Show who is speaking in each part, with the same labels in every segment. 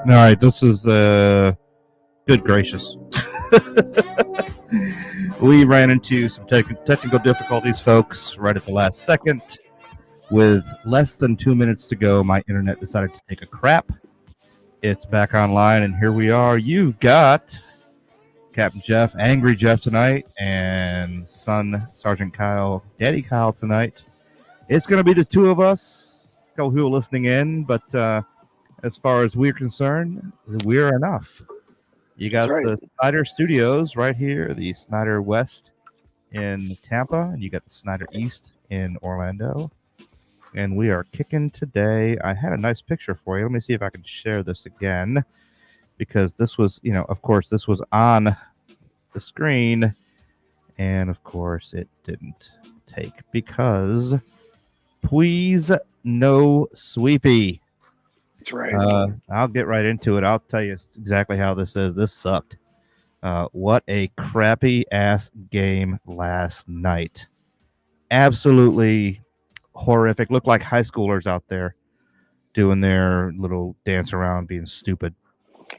Speaker 1: All right, this is good gracious. We ran into some technical difficulties, folks, right at the last second. With less than 2 minutes to go, my internet decided to take a crap. It's back online, and here we are. You've got Captain Jeff, Angry Jeff tonight, and son Sergeant Kyle, Daddy Kyle tonight. It's going to be the two of us, who are listening in, but as far as we're concerned, we're enough. You got the Snyder Studios right here, the Snyder West in Tampa, and you got the Snyder East in Orlando. And we are kicking today. I had a nice picture for you. Let me see if I can share this again, because this was, of course, this was on the screen, and of course it didn't take because please no sweepy.
Speaker 2: That's right.
Speaker 1: I'll get right into it. I'll tell you exactly how this is. This sucked. What a crappy ass game last night. Absolutely horrific. Looked like high schoolers out there doing their little dance around being stupid.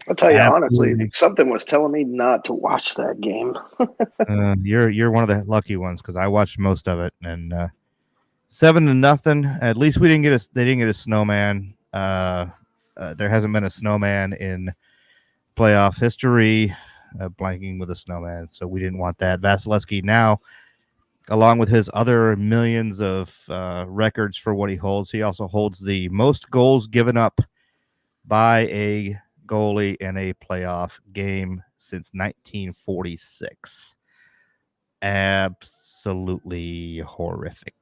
Speaker 2: I'll tell you honestly, something was telling me not to watch that game.
Speaker 1: You're one of the lucky ones, because I watched most of it, and 7-0. At least they didn't get a snowman. There hasn't been a snowman in playoff history, blanking with a snowman, so we didn't want that. Vasilevsky now, along with his other millions of records for what he holds, he also holds the most goals given up by a goalie in a playoff game since 1946. Absolutely horrific.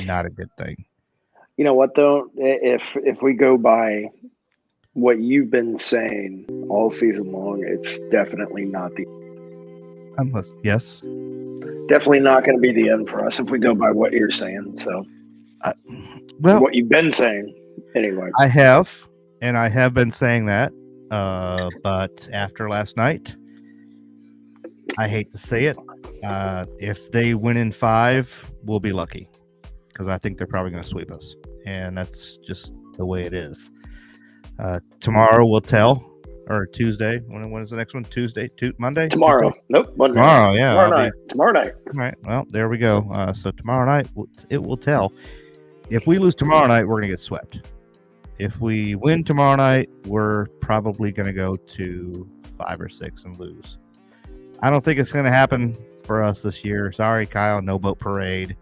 Speaker 1: Not a good thing.
Speaker 2: You know what, though? If we go by what you've been saying all season long, it's definitely not the...
Speaker 1: Yes?
Speaker 2: Definitely not going to be the end for us if we go by what you're saying. So, what you've been saying, anyway.
Speaker 1: I have been saying that, but after last night, I hate to say it, if they win in 5, we'll be lucky, because I think they're probably going to sweep us, and that's just the way it is. Tomorrow will tell, or Tuesday. When is the next one? Monday?
Speaker 2: Tomorrow.
Speaker 1: Tuesday?
Speaker 2: Nope. Monday.
Speaker 1: Tomorrow, yeah.
Speaker 2: Tomorrow night.
Speaker 1: All right. Well, there we go. So tomorrow night, it will tell. If we lose tomorrow night, we're going to get swept. If we win tomorrow night, we're probably going to go to 5 or 6 and lose. I don't think it's going to happen for us this year. Sorry, Kyle. No boat parade.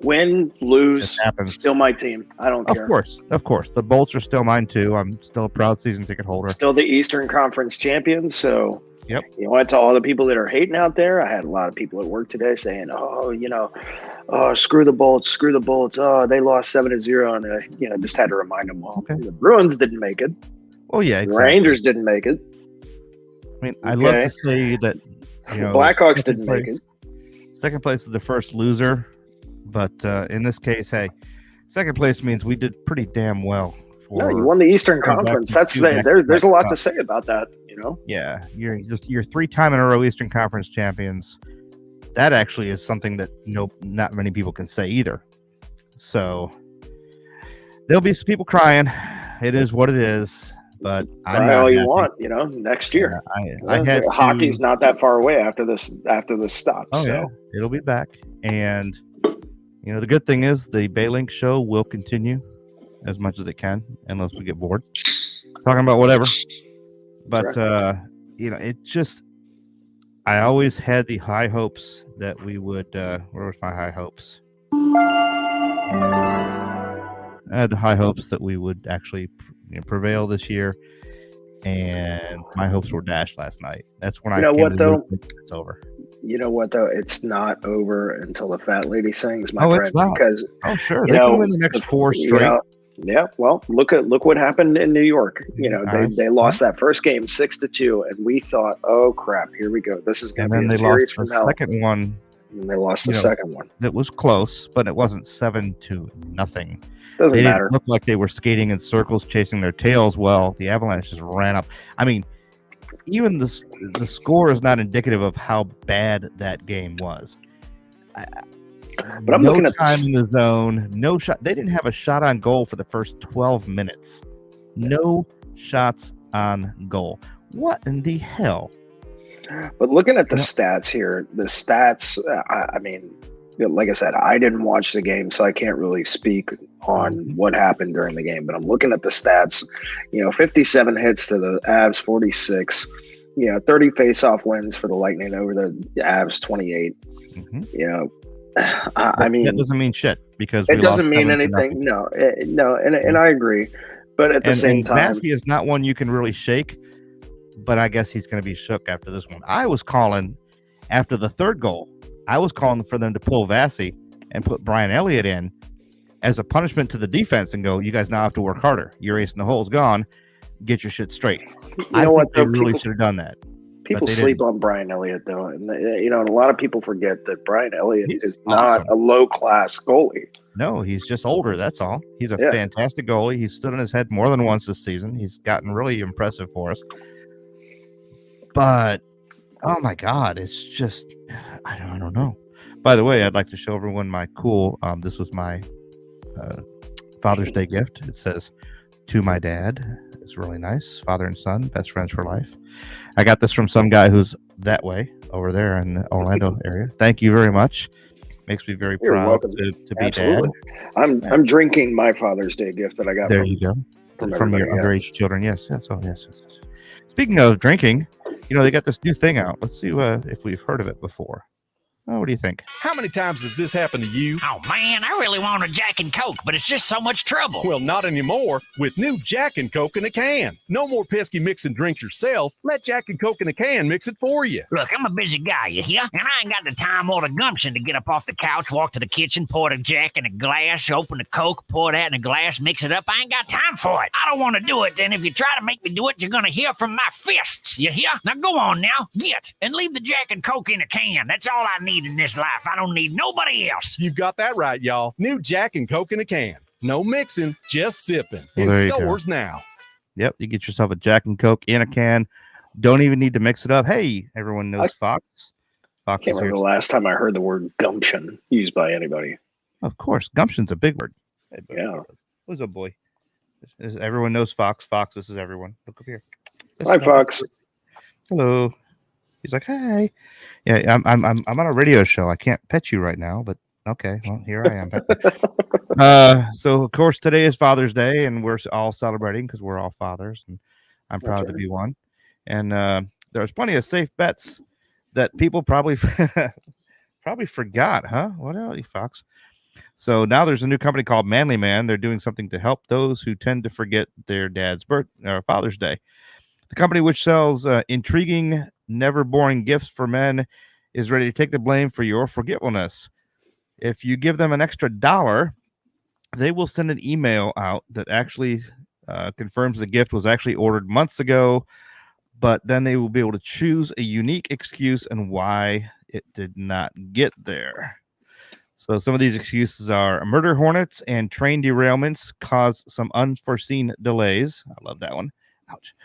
Speaker 2: Win, lose, still my team. I don't care.
Speaker 1: Of course. The Bolts are still mine too. I'm still a proud season ticket holder.
Speaker 2: Still the Eastern Conference champions. So,
Speaker 1: yep.
Speaker 2: To all the people that are hating out there, I had a lot of people at work today saying, screw the Bolts. Oh, they lost 7-0. And, just had to remind them, the Bruins didn't make it.
Speaker 1: Oh, yeah, exactly.
Speaker 2: The Rangers didn't make it.
Speaker 1: I mean, I love to say that,
Speaker 2: Blackhawks didn't make it.
Speaker 1: Second place is the first loser. But in this case, hey, second place means we did pretty damn well.
Speaker 2: You won the Eastern Conference. There's a lot to say about that,
Speaker 1: Yeah, you're 3-time in a row Eastern Conference champions. That actually is something that not many people can say either. So there'll be some people crying. It is what it is. But
Speaker 2: cry all you want, next year. Hockey's not that far away after this stops.
Speaker 1: Oh, yeah, it'll be back. And the good thing is the BayLink show will continue as much as it can, unless we get bored talking about whatever. But it just, I always had the high hopes that we would. Where was my high hopes? I had the high hopes that we would actually prevail this year, and my hopes were dashed last night. That's when it's over.
Speaker 2: You know what, though? It's not over until the fat lady sings, my friend.
Speaker 1: It's not.
Speaker 2: Because
Speaker 1: sure, they can win the next 4 straight.
Speaker 2: Well, look what happened in New York. They lost that first game 6-2, and we thought, oh crap, here we go. This is going to be a series from hell.
Speaker 1: Second one,
Speaker 2: and they lost the second one.
Speaker 1: It was close, but it wasn't 7-0.
Speaker 2: Doesn't matter.
Speaker 1: Didn't look like they were skating in circles, chasing their tails. Well, the Avalanche just ran up. I mean, even the score is not indicative of how bad that game was.
Speaker 2: But I'm
Speaker 1: no
Speaker 2: looking at
Speaker 1: time
Speaker 2: this.
Speaker 1: in the zone, no shot. They didn't have a shot on goal for the first 12 minutes. No shots on goal. What in the hell?
Speaker 2: But looking at the stats here, I mean, like I said, I didn't watch the game, so I can't really speak on what happened during the game. But I'm looking at the stats. 57 hits to the Avs, 46. 30 face-off wins for the Lightning over the Avs, 28. I mean,
Speaker 1: that doesn't mean shit because
Speaker 2: it doesn't mean anything. No, and I agree. But at the same time,
Speaker 1: Massey is not one you can really shake. But I guess he's going to be shook after this one. I was calling after the third goal. I was calling for them to pull Vassy and put Brian Elliott in as a punishment to the defense and go, you guys now have to work harder. Your ace in the hole's gone. Get your shit straight. I think they really should have done that.
Speaker 2: People sleep on Brian Elliott, though. And, and a lot of people forget that Brian Elliott is not a low-class goalie.
Speaker 1: No, he's just older. That's all. He's a fantastic goalie. He's stood on his head more than once this season. He's gotten really impressive for us. But, oh my God, it's just, I don't know. By the way, I'd like to show everyone my cool, this was my Father's Day gift. It says, to my dad. It's really nice. Father and son, best friends for life. I got this from some guy who's that way over there in the Orlando area. Thank you very much. Makes me very proud to be dad.
Speaker 2: I'm drinking my Father's Day gift that I got.
Speaker 1: There you go. From your underage children. Yes. Oh, yes. Speaking of drinking, they got this new thing out. Let's see if we've heard of it before. Oh, what do you think?
Speaker 3: How many times has this happened to you?
Speaker 4: Oh, man, I really want a Jack and Coke, but it's just so much trouble.
Speaker 3: Well, not anymore with new Jack and Coke in a can. No more pesky mix and drinks yourself. Let Jack and Coke in a can mix it for you.
Speaker 4: Look, I'm a busy guy, you hear? And I ain't got the time or the gumption to get up off the couch, walk to the kitchen, pour the Jack in a glass, open the Coke, pour that in a glass, mix it up. I ain't got time for it. I don't want to do it, and if you try to make me do it, you're going to hear from my fists, you hear? Now go on now, get, and leave the Jack and Coke in a can. That's all I need in this life. I don't need nobody else.
Speaker 3: You've got that right, y'all. New Jack and Coke in a can. No mixing, just sipping.
Speaker 1: Well,
Speaker 3: in stores now.
Speaker 1: Yep, you get yourself a Jack and Coke in a can. Don't even need to mix it up. Hey, everyone knows Fox.
Speaker 2: Fox. I can't remember the last time I heard the word gumption used by anybody.
Speaker 1: Of course, gumption's a big word.
Speaker 2: Yeah.
Speaker 1: Who's a boy? Everyone knows Fox. Fox, this is everyone. Look up here.
Speaker 2: Hi, Fox.
Speaker 1: Hello. He's like, hey. Yeah, I'm on a radio show. I can't pet you right now, but okay. Well, here I am. So of course today is Father's Day, and we're all celebrating because we're all fathers, and I'm proud to be one. And there's plenty of safe bets that people probably forgot, huh? What else, Fox? So now there's a new company called Manly Man. They're doing something to help those who tend to forget their dad's Father's Day. The company, which sells intriguing, never boring gifts for men, is ready to take the blame for your forgetfulness. If you give them an extra $1, they will send an email out that actually confirms the gift was actually ordered months ago, but then they will be able to choose a unique excuse and why it did not get there. So some of these excuses are murder hornets and train derailments caused some unforeseen delays. I love that one. Ouch.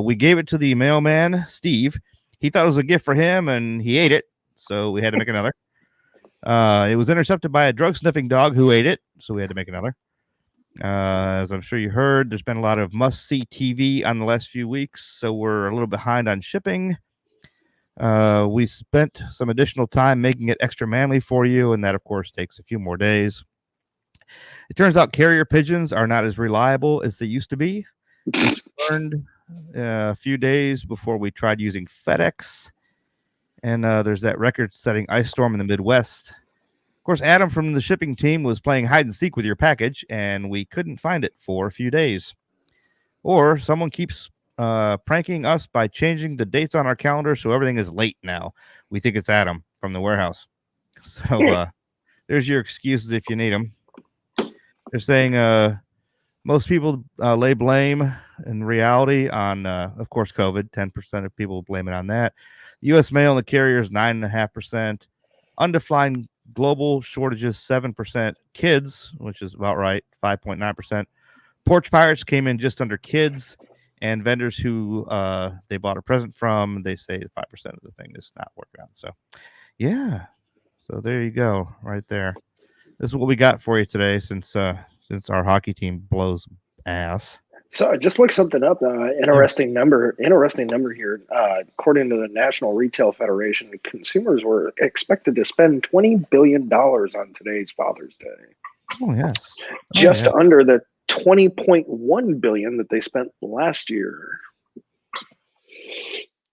Speaker 1: We gave it to the mailman, Steve. He thought it was a gift for him, and he ate it, so we had to make another. It was intercepted by a drug-sniffing dog who ate it, so we had to make another. As I'm sure you heard, there's been a lot of must-see TV on the last few weeks, so we're a little behind on shipping. We spent some additional time making it extra manly for you, and that, of course, takes a few more days. It turns out carrier pigeons are not as reliable as they used to be. Which learned a few days before we tried using FedEx. And there's that record-setting ice storm in the Midwest. Of course, Adam from the shipping team was playing hide and seek with your package, and we couldn't find it for a few days. Or someone keeps pranking us by changing the dates on our calendar so everything is late now. We think it's Adam from the warehouse. So there's your excuses if you need them. They're saying most people lay blame in reality on, of course, COVID. 10% of people blame it on that. U.S. mail and the carriers, 9.5%. Undefined global shortages, 7%. Kids, which is about right, 5.9%. Porch pirates came in just under kids. And vendors who they bought a present from, they say 5% of the thing is not working out. So, yeah. So there you go, right there. This is what we got for you today, since our hockey team blows ass.
Speaker 2: So I just looked something up. Interesting number here. According to the National Retail Federation, consumers were expected to spend $20 billion on today's Father's Day.
Speaker 1: Oh yes,
Speaker 2: Just under the $20.1 billion that they spent last year.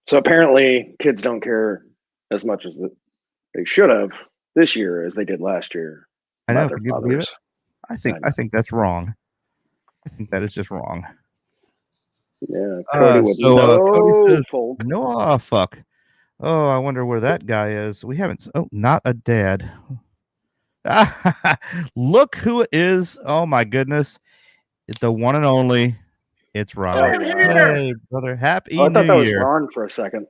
Speaker 2: So apparently, kids don't care as much as they should have this year as they did last year.
Speaker 1: I know.
Speaker 2: About their
Speaker 1: Can you believe it?
Speaker 2: fathers.
Speaker 1: I think that's wrong. I think that is just wrong.
Speaker 2: Yeah, Cody with
Speaker 1: Cody says,
Speaker 2: folk.
Speaker 1: no, fuck. Oh, I wonder where that guy is. We haven't. Oh, not a dad. Look who it is. Oh my goodness. It's the one and only. It's Ron. Hey, brother. Happy
Speaker 2: I thought
Speaker 1: New
Speaker 2: that was
Speaker 1: Year.
Speaker 2: Ron for a second.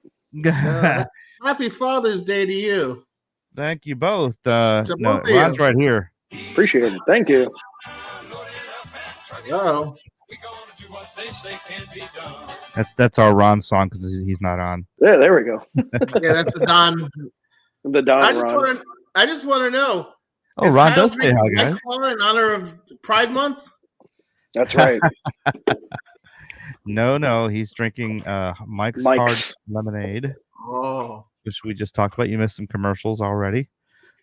Speaker 5: Happy Father's Day to you.
Speaker 1: Thank you both.
Speaker 5: both of
Speaker 1: Ron's
Speaker 5: you.
Speaker 1: right here.
Speaker 2: Appreciate it. Thank you.
Speaker 5: Oh,
Speaker 1: That's our Ron song because he's not on.
Speaker 2: Yeah, there we go.
Speaker 5: yeah, that's the Don.
Speaker 2: The Don Ron.
Speaker 5: I just want to know.
Speaker 1: Oh, Ron does say hi, guys.
Speaker 5: White Claw in honor of Pride Month?
Speaker 2: That's right.
Speaker 1: No, he's drinking Mike's Hard Lemonade, which we just talked about. You missed some commercials already.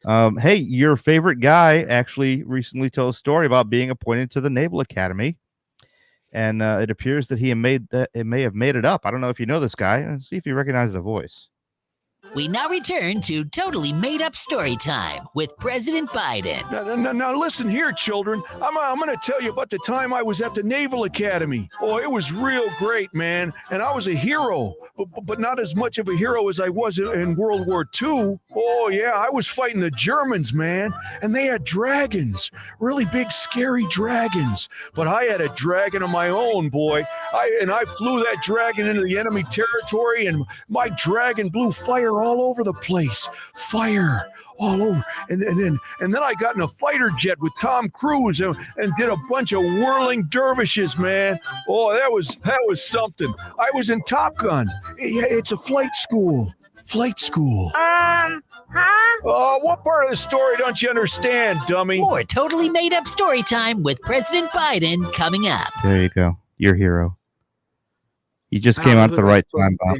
Speaker 1: Hey, your favorite guy actually recently told a story about being appointed to the Naval Academy, and it appears that it may have made it up. I don't know if you know this guy. See if you recognize the voice.
Speaker 6: We now return to totally made-up story time with President Biden.
Speaker 3: Now listen here, children. I'm going to tell you about the time I was at the Naval Academy. Oh, it was real great, man. And I was a hero, but not as much of a hero as I was in World War II. Oh, yeah, I was fighting the Germans, man. And they had dragons, really big, scary dragons. But I had a dragon of my own, boy. I flew that dragon into the enemy territory, and my dragon blew fire all over the place. Fire all over. And then I got in a fighter jet with Tom Cruise and did a bunch of whirling dervishes, man. Oh, that was something. I was in Top Gun. It's a flight school. Oh, what part of the story don't you understand, dummy?
Speaker 6: More totally made-up story time with President Biden coming up.
Speaker 1: There you go. Your hero. You just came out at the right time, Bob.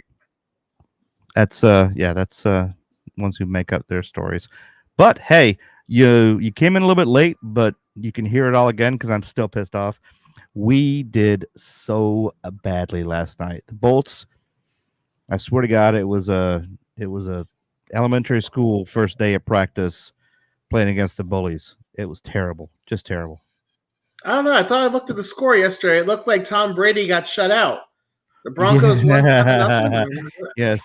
Speaker 1: That's ones who make up their stories. But hey, you came in a little bit late, but you can hear it all again because I'm still pissed off. We did so badly last night. The Bolts, I swear to God, it was a elementary school first day of practice playing against the Bullies. It was terrible, just terrible.
Speaker 5: I don't know. I thought I looked at the score yesterday. It looked like Tom Brady got shut out. The Broncos won 7-0.
Speaker 1: Yes.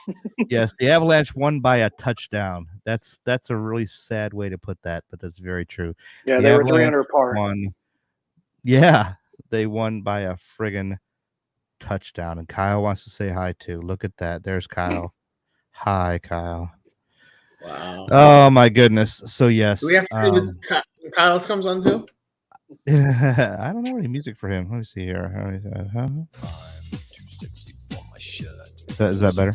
Speaker 1: The Avalanche won by a touchdown. That's a really sad way to put that, but that's very true.
Speaker 2: Yeah, they were 300 par.
Speaker 1: Yeah, they won by a friggin' touchdown. And Kyle wants to say hi too. Look at that. There's Kyle. Hi, Kyle.
Speaker 5: Wow.
Speaker 1: Oh my goodness. So yes.
Speaker 5: Do we have to do Kyle comes on too?
Speaker 1: I don't know any music for him. Let me see here. Is that better?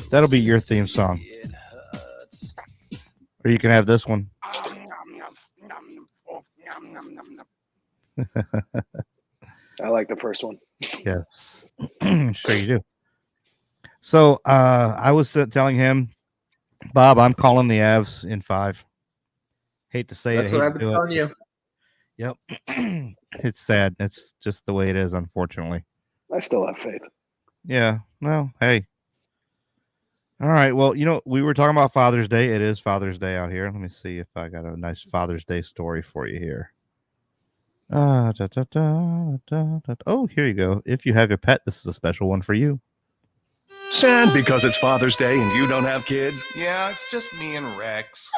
Speaker 1: That'll be your theme song. Or you can have this one.
Speaker 2: I like the first one.
Speaker 1: Yes. Sure you do. So I was telling him, Bob, I'm calling the Avs in 5. Hate to say
Speaker 5: That's
Speaker 1: it.
Speaker 5: what I've been telling you.
Speaker 1: Yep. It's sad. It's just the way it is, unfortunately.
Speaker 2: I still have faith.
Speaker 1: Yeah. Well, hey. All right. Well, we were talking about Father's Day. It is Father's Day out here. Let me see if I got a nice Father's Day story for you here. Oh, here you go. If you have a pet, this is a special one for you.
Speaker 7: Sad because it's Father's Day and you don't have kids?
Speaker 8: Yeah, it's just me and Rex.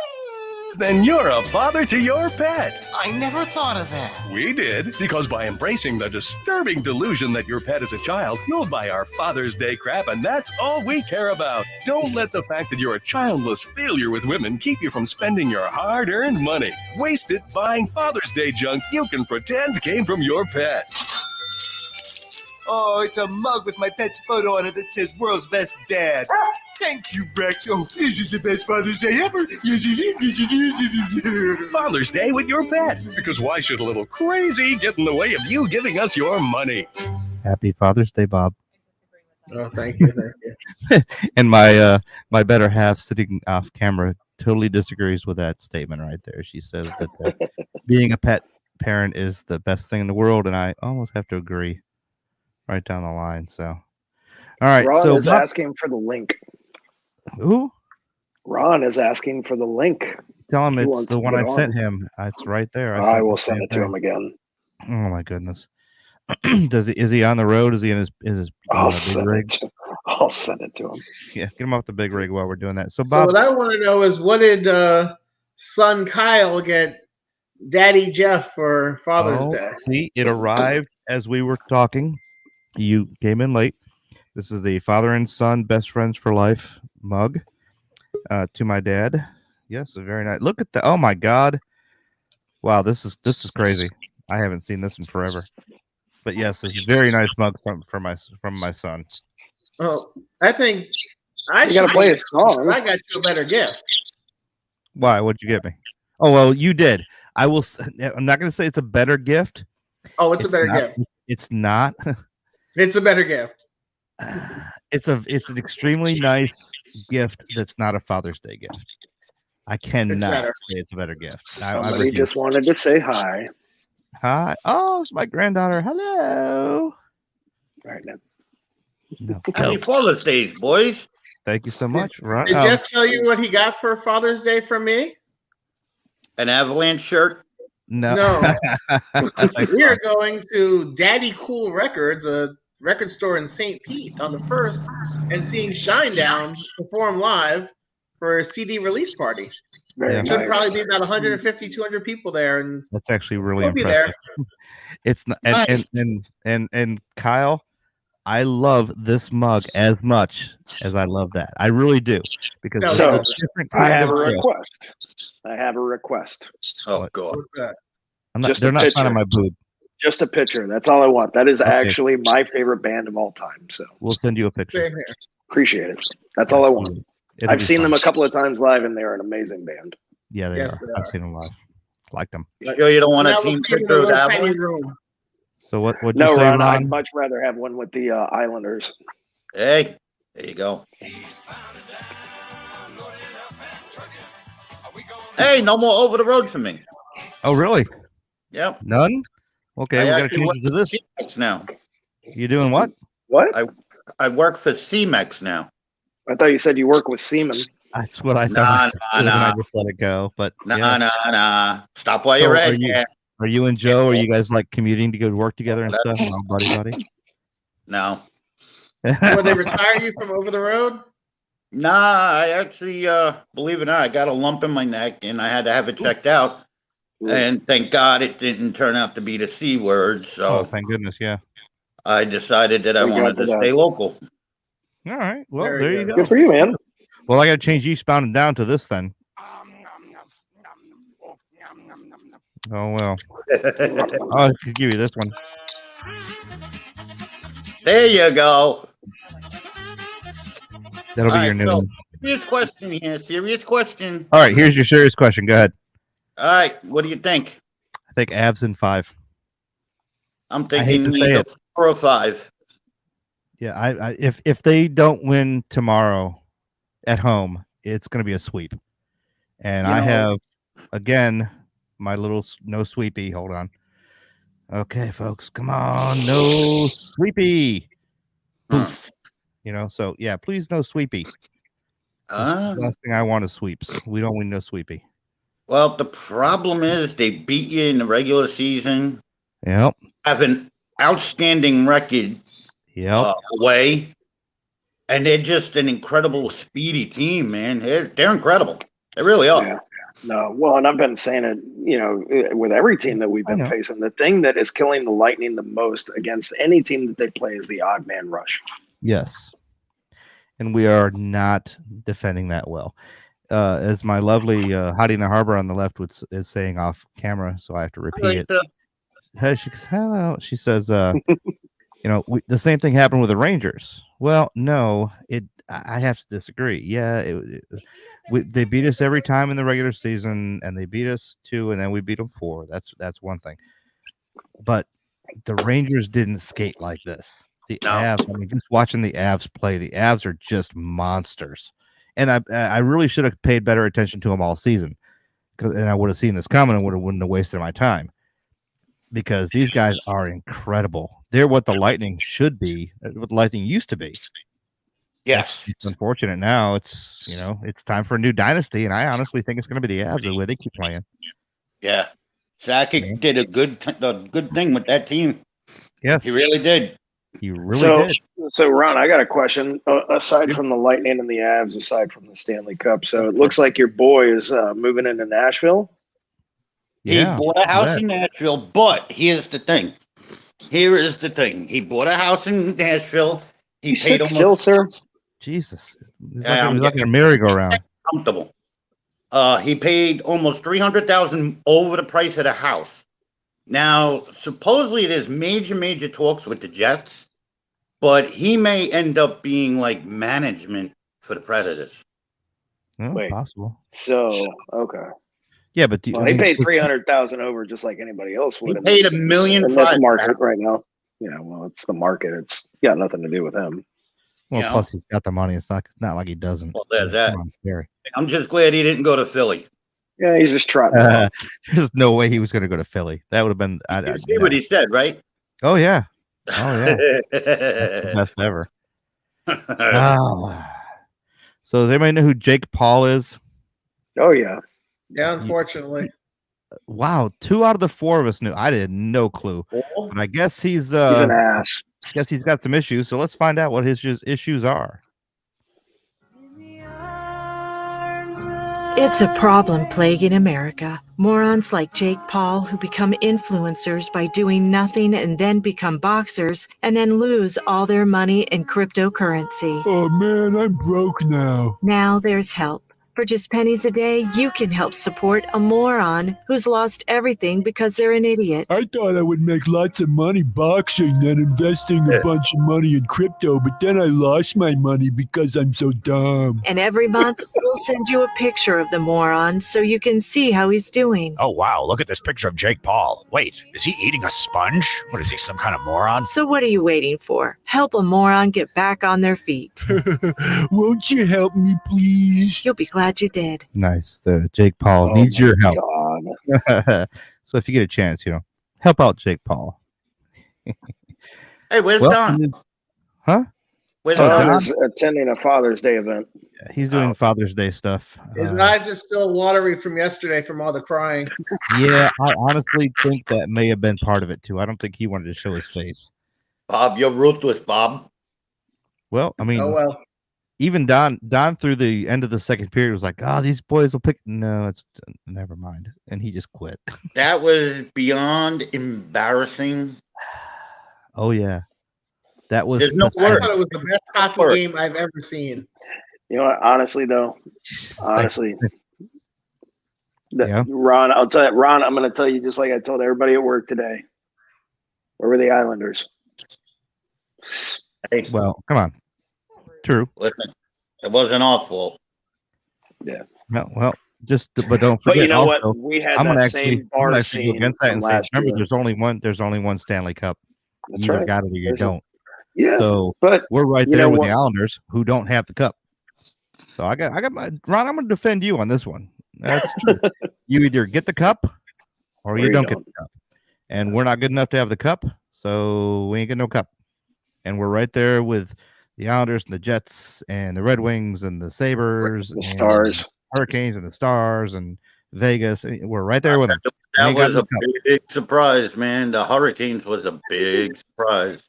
Speaker 7: Then you're a father to your pet.
Speaker 8: I never thought of that.
Speaker 7: We did, because by embracing the disturbing delusion that your pet is a child, you'll buy our Father's Day crap, and that's all we care about. Don't let the fact that you're a childless failure with women keep you from spending your hard-earned money. Waste it buying Father's Day junk you can pretend came from your pet.
Speaker 8: Oh, it's a mug with my pet's photo on it that says world's best dad. Thank you, Rex. Oh, this is the best Father's Day ever. Yes, it is. Yes, it is.
Speaker 7: Father's Day with your pet. Because why should a little crazy get in the way of you giving us your money?
Speaker 1: Happy Father's Day, Bob.
Speaker 5: Oh, thank you.
Speaker 1: And my better half sitting off camera totally disagrees with that statement right there. She says that being a pet parent is the best thing in the world, and I almost have to agree right down the line. So, all right.
Speaker 2: Ron
Speaker 1: so
Speaker 2: is asking for the link.
Speaker 1: Who?
Speaker 2: Ron is asking for the link.
Speaker 1: Tell him
Speaker 2: He
Speaker 1: it's
Speaker 2: wants
Speaker 1: the
Speaker 2: to
Speaker 1: one
Speaker 2: get
Speaker 1: I
Speaker 2: on.
Speaker 1: sent him. It's right there.
Speaker 2: I will send it to him again.
Speaker 1: Oh my goodness. Is he on the road? Is he in his
Speaker 2: I'll
Speaker 1: big
Speaker 2: send
Speaker 1: rig?
Speaker 2: I'll send it to him.
Speaker 1: Yeah, get him off the big rig while we're doing that. So
Speaker 5: So
Speaker 1: Bob,
Speaker 5: what I want to know is, what did son Kyle get Daddy Jeff for Father's Day?
Speaker 1: See, it arrived as we were talking. You came in late. This is the father and son best friends for life mug to my dad. Yes, very nice. Look at the. Oh my God! Wow, this is crazy. I haven't seen this in forever. But yes, it's a very nice mug from my son.
Speaker 5: Oh, I think I
Speaker 2: You gotta
Speaker 5: should
Speaker 2: play
Speaker 5: get
Speaker 2: a song.
Speaker 5: I got you a better gift.
Speaker 1: Why? What'd you get me? Oh well, you did. I'm not going to say it's a better gift.
Speaker 5: Oh, it's a better
Speaker 1: not,
Speaker 5: gift.
Speaker 1: It's not.
Speaker 5: It's a better gift.
Speaker 1: It's an extremely nice gift that's not a Father's Day gift. I cannot say it's a better gift.
Speaker 2: Somebody just wanted to say hi.
Speaker 1: Hi. Oh, it's my granddaughter. Hello.
Speaker 2: All right now.
Speaker 1: No.
Speaker 9: Happy Father's Day, boys.
Speaker 1: Thank you so much. Ron.
Speaker 5: Did Jeff tell you what he got for Father's Day from me?
Speaker 9: An Avalanche shirt?
Speaker 1: No.
Speaker 5: We are going to Daddy Cool Records, a record store in St. Pete, on the 1st, and seeing Shinedown perform live for a CD release party.
Speaker 2: Very
Speaker 5: Should
Speaker 2: nice.
Speaker 5: probably be about 150, 200 people there, and
Speaker 1: That's actually really
Speaker 5: we'll be there.
Speaker 1: impressive. It's not, and Kyle, I love this mug as much as I love that. I really do, because
Speaker 2: So,
Speaker 1: it's a different
Speaker 2: I
Speaker 1: kind
Speaker 2: have a
Speaker 1: of gift.
Speaker 2: request. I have a request.
Speaker 9: Oh, God.
Speaker 5: What's that?
Speaker 2: Just
Speaker 1: They're
Speaker 2: a
Speaker 1: not
Speaker 2: picture.
Speaker 1: signing my boob.
Speaker 2: Just a picture. That's all I want. That is
Speaker 1: Okay.
Speaker 2: actually my favorite band of all time. So
Speaker 1: We'll send you a picture.
Speaker 5: Same here.
Speaker 2: appreciate it. That's all I want.
Speaker 1: It'll
Speaker 2: I've
Speaker 1: be
Speaker 2: seen
Speaker 1: fun.
Speaker 2: them a couple of times live, and they're an amazing band.
Speaker 1: Yeah, they
Speaker 5: Yes,
Speaker 1: are.
Speaker 5: they
Speaker 1: I've
Speaker 5: are.
Speaker 1: seen them live. Like them.
Speaker 9: You sure you don't want
Speaker 5: Now
Speaker 9: a
Speaker 5: we'll
Speaker 9: team
Speaker 5: see them in
Speaker 9: picture
Speaker 5: a
Speaker 9: of the
Speaker 5: little tiny
Speaker 9: Avalanche?
Speaker 5: room.
Speaker 1: So what'd
Speaker 2: No,
Speaker 1: you say,
Speaker 2: Ron,
Speaker 1: Ron?
Speaker 2: I'd much rather have one with the Islanders.
Speaker 9: Hey, there you go. Hey, no more over the road for me.
Speaker 1: Oh, really?
Speaker 9: Yep.
Speaker 1: None? Okay,
Speaker 9: I
Speaker 1: we got to
Speaker 9: actually
Speaker 1: change
Speaker 9: work
Speaker 1: it to this.
Speaker 9: for CMEX now.
Speaker 1: You doing what?
Speaker 2: What?
Speaker 9: I work for CMEX now.
Speaker 2: I thought you said you work with Seaman.
Speaker 1: That's what I thought.
Speaker 9: Nah,
Speaker 1: you said,
Speaker 9: nah,
Speaker 1: and I
Speaker 9: nah.
Speaker 1: just let it go. But
Speaker 9: Nah,
Speaker 1: yes.
Speaker 9: nah. Stop while
Speaker 1: So
Speaker 9: you're
Speaker 1: are
Speaker 9: at
Speaker 1: you-
Speaker 9: here.
Speaker 1: Are you and Joe? Are you guys like commuting to go to work together and stuff? Oh, buddy.
Speaker 9: No.
Speaker 5: Will they retire you from over the road?
Speaker 9: Nah, I actually, believe it or not, I got a lump in my neck and I had to have it checked out. And thank God it didn't turn out to be the C word. So
Speaker 1: Oh, thank goodness. Yeah.
Speaker 9: I decided that I
Speaker 2: Thank God
Speaker 9: wanted
Speaker 2: for
Speaker 9: to
Speaker 2: that.
Speaker 9: stay local.
Speaker 1: All right. Well,
Speaker 5: Very
Speaker 1: there you
Speaker 5: good.
Speaker 1: go.
Speaker 2: Good for you, man.
Speaker 1: Well, I got to change eastbound and down to this then. Oh, well. I could give you this one.
Speaker 9: There you go.
Speaker 1: That'll be
Speaker 9: All
Speaker 1: your
Speaker 9: right,
Speaker 1: new
Speaker 9: so,
Speaker 1: one.
Speaker 9: serious question here. Serious question.
Speaker 1: All right. Here's your serious question. Go ahead.
Speaker 9: All right. What do you think?
Speaker 1: I think Avs in 5.
Speaker 9: I'm
Speaker 1: I hate
Speaker 9: thinking
Speaker 1: to say
Speaker 9: either
Speaker 1: it.
Speaker 9: 4 or 5.
Speaker 1: Yeah. I if they don't win tomorrow at home, it's going to be a sweep. And
Speaker 9: You
Speaker 1: I
Speaker 9: know-
Speaker 1: have, again, my little no sweepy. Hold on. Okay, folks, come on, no sweepy. Poof. So yeah, please no sweepy. The last thing I want is sweeps. We don't win no sweepy.
Speaker 9: Well, the problem is they beat you in the regular season,
Speaker 1: Yep.
Speaker 9: have an outstanding record
Speaker 1: Yep.
Speaker 9: away, and they're just an incredible speedy team, man. They're incredible. They really are.
Speaker 2: Yeah. No, well, and I've been saying it, with every team that we've been facing. The thing that is killing the Lightning the most against any team that they play is the odd man rush.
Speaker 1: Yes. And we are not defending that well. As my lovely Hottie in the Harbor on the left is saying off camera, so I have to repeat it. Hey, she goes, hello. She says, the same thing happened with the Rangers. Well, no, I have to disagree. Yeah, they beat us every time in the regular season, and they beat us 2, and then we beat them 4. That's one thing. But the Rangers didn't skate like this. The Avs, I mean, just watching the Avs play, the Avs are just monsters. And I really should have paid better attention to them all season, and I would have seen this coming and wouldn't have wasted my time. Because these guys are incredible. They're what the Lightning should be, what the Lightning used to be.
Speaker 9: Yes.
Speaker 1: It's unfortunate now. It's it's time for a new dynasty, and I honestly think it's going to be the Avs the way they keep playing.
Speaker 9: Yeah. Sakic did a good thing with that team.
Speaker 1: Yes,
Speaker 9: he really did.
Speaker 1: He really did.
Speaker 2: So, Ron, I got a question. Aside from the Lightning and the Avs, aside from the Stanley Cup, so it looks like your boy is moving into Nashville.
Speaker 1: Yeah,
Speaker 9: he bought a house in Nashville, but here's the thing. Here is the thing. He bought a house in Nashville. He paid almost
Speaker 2: still, sir.
Speaker 1: Jesus, it's like a merry-go-round.
Speaker 9: Comfortable. He paid almost $300,000 over the price of the house. Now, supposedly there's major talks with the Jets, but he may end up being like management for the Predators.
Speaker 1: Wait, possible.
Speaker 2: So, okay.
Speaker 1: Yeah, but
Speaker 2: he paid $300,000 over just like anybody else would.
Speaker 9: He paid $1.5 million
Speaker 2: in this market right now. Yeah, well, it's the market. It's got nothing to do with him.
Speaker 1: Well, plus he's got the money. It's not like he doesn't.
Speaker 9: Well, there's that. I'm just glad he didn't go to Philly.
Speaker 2: Yeah, he's just trotting.
Speaker 1: There's no way he was going to go to Philly. That would have been.
Speaker 9: You see what he said, right?
Speaker 1: Oh yeah. That's the best ever. So does anybody know who Jake Paul is?
Speaker 2: Oh yeah.
Speaker 5: Yeah, unfortunately.
Speaker 1: Wow, 2 out of the 4 of us knew. I had no clue. But I guess he's
Speaker 2: an ass.
Speaker 1: Guess he's got some issues. So let's find out what his issues are.
Speaker 10: It's a problem plaguing America. Morons like Jake Paul who become influencers by doing nothing and then become boxers and then lose all their money in cryptocurrency.
Speaker 3: Oh man, I'm broke now.
Speaker 10: Now there's help. For just pennies a day, you can help support a moron who's lost everything because they're an idiot.
Speaker 3: I thought I would make lots of money boxing and investing a bunch of money in crypto, but then I lost my money because I'm so dumb.
Speaker 10: And every month, we'll send you a picture of the moron so you can see how he's doing.
Speaker 4: Oh, wow. Look at this picture of Jake Paul. Wait, is he eating a sponge? What is he, some kind of moron?
Speaker 10: So what are you waiting for? Help a moron get back on their feet.
Speaker 3: Won't you help me, please?
Speaker 10: You'll be glad you did.
Speaker 1: Nice. Jake Paul needs your help. So if you get a chance, help out Jake Paul.
Speaker 9: Hey, where's Don?
Speaker 1: Huh?
Speaker 9: Where's
Speaker 2: Don is attending a Father's Day event.
Speaker 1: Yeah, he's doing Father's Day stuff.
Speaker 5: His eyes are still watery from yesterday from all the crying.
Speaker 1: Yeah, I honestly think that may have been part of it too. I don't think he wanted to show his face.
Speaker 9: Bob, you're ruthless, Bob.
Speaker 1: Well, I mean,
Speaker 5: oh well.
Speaker 1: Even Don through the end of the second period was like, these boys will pick. No, it's never mind. And he just quit.
Speaker 9: That was beyond embarrassing.
Speaker 1: Oh, yeah. That was.
Speaker 5: There's no word. I thought it was the best hockey game I've ever seen.
Speaker 2: You know what? Honestly, though,
Speaker 1: yeah.
Speaker 2: Ron, I'll tell you, Ron, I'm going to tell you just like I told everybody at work today. Where were the Islanders?
Speaker 9: Hey.
Speaker 1: Well, come on. True.
Speaker 9: Listen, it wasn't our fault.
Speaker 2: Yeah.
Speaker 1: No, well, but don't forget.
Speaker 2: But you know
Speaker 1: also,
Speaker 2: what? We had
Speaker 1: I'm
Speaker 2: that
Speaker 1: gonna
Speaker 2: same bar
Speaker 1: actually go against that and say, remember, there's only one Stanley Cup.
Speaker 2: That's
Speaker 1: you
Speaker 2: right.
Speaker 1: Got it or you don't.
Speaker 2: Yeah.
Speaker 1: So
Speaker 2: but
Speaker 1: we're right there with the Islanders who don't have the cup. So I got my Ron. I'm going to defend you on this one. That's true. You either get the cup or you don't get the cup, and we're not good enough to have the cup, so we ain't get no cup. And we're right there with the Islanders and the Jets and the Red Wings and the Sabres,
Speaker 2: the Stars,
Speaker 1: Hurricanes and the Stars and Vegas. We're right there with them.
Speaker 9: That was a big surprise, man. The Hurricanes was a big surprise.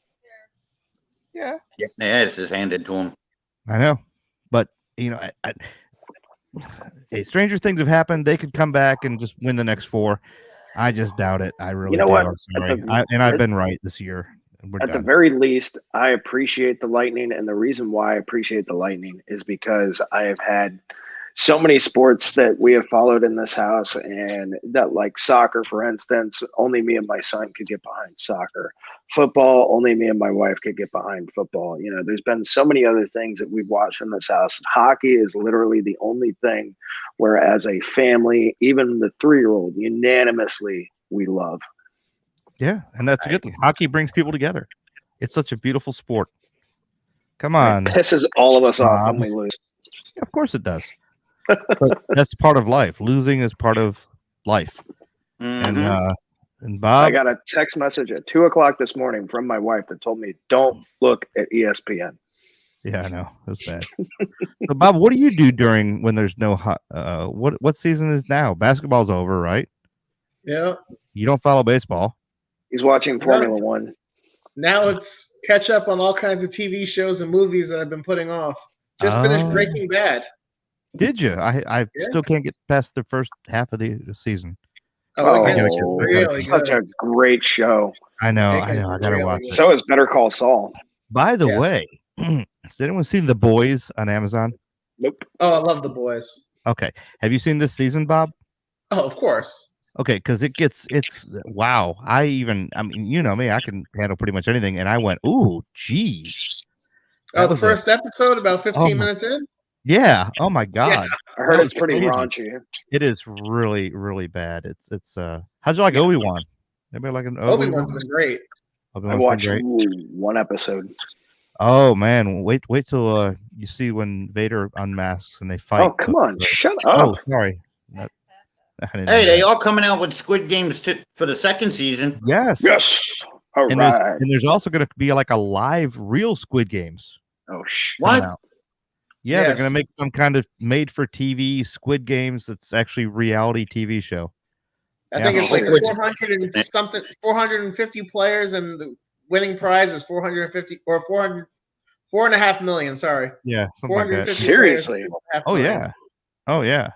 Speaker 1: Yeah.
Speaker 9: Getting their asses handed to them.
Speaker 1: I know. But, hey, stranger things have happened. They could come back and just win the next 4. I just doubt it. I really do.
Speaker 2: What?
Speaker 1: I'm sorry. I've been right this year.
Speaker 2: At the very least, I appreciate the Lightning, and the reason why I appreciate the Lightning is because I have had so many sports that we have followed in this house, and that, like soccer, for instance, only me and my son could get behind soccer. Football, only me and my wife could get behind football. You know, there's been so many other things that we've watched in this house. Hockey is literally the only thing where, as a family, even the 3-year-old, unanimously we love.
Speaker 1: Yeah, and that's a good thing. Hockey brings people together. It's such a beautiful sport. Come on.
Speaker 2: It pisses all of us off when we lose.
Speaker 1: Of course it does. But that's part of life. Losing is part of life.
Speaker 2: Mhm.
Speaker 1: And Bob,
Speaker 2: I got a text message at 2:00 this morning from my wife that told me, "Don't look at ESPN."
Speaker 1: yeah, I know it was bad. So Bob, what do you do during when there's no what season is now? Basketball's over, right?
Speaker 5: Yeah.
Speaker 1: You don't follow baseball.
Speaker 2: He's watching Formula One.
Speaker 5: Now it's catch up on all kinds of TV shows and movies that I've been putting off. Just finished Breaking Bad.
Speaker 1: Did you? I still can't get past the first half of the season.
Speaker 2: Oh,
Speaker 5: really
Speaker 2: such a great show.
Speaker 1: I know. I gotta watch it.
Speaker 2: So is Better Call Saul.
Speaker 1: By the way, has anyone seen The Boys on Amazon?
Speaker 2: Nope.
Speaker 5: Oh, I love The Boys.
Speaker 1: Okay. Have you seen this season, Bob?
Speaker 5: Oh, of course.
Speaker 1: Okay, because it's wow. I mean, you know me, I can handle pretty much anything. And I went, ooh, geez.
Speaker 5: Oh, the first episode, about 15 minutes in?
Speaker 1: Yeah. Oh my God.
Speaker 2: Yeah, I heard it's pretty raunchy.
Speaker 1: It is really, really bad. It's how'd you like Obi-Wan? Anybody like an Obi-Wan?
Speaker 5: Obi-Wan's been great.
Speaker 2: I watched one episode.
Speaker 1: Oh man, wait till you see when Vader unmasks and they fight.
Speaker 2: Oh, come on, shut up.
Speaker 1: Oh, sorry.
Speaker 9: Hey, they are coming out with Squid Games for the second season.
Speaker 1: Yes.
Speaker 2: All
Speaker 1: and
Speaker 2: right.
Speaker 1: There's also going to be like a live real Squid Games.
Speaker 2: Oh,
Speaker 9: what?
Speaker 1: Yeah, they're going to make some kind of made-for-TV Squid Games that's actually reality TV show.
Speaker 5: I think it's like 400 and something, 450 players, and the winning prize is 450 or 4.5 million. Sorry.
Speaker 1: Yeah.
Speaker 2: Like that. Seriously?
Speaker 1: Oh yeah. Oh yeah.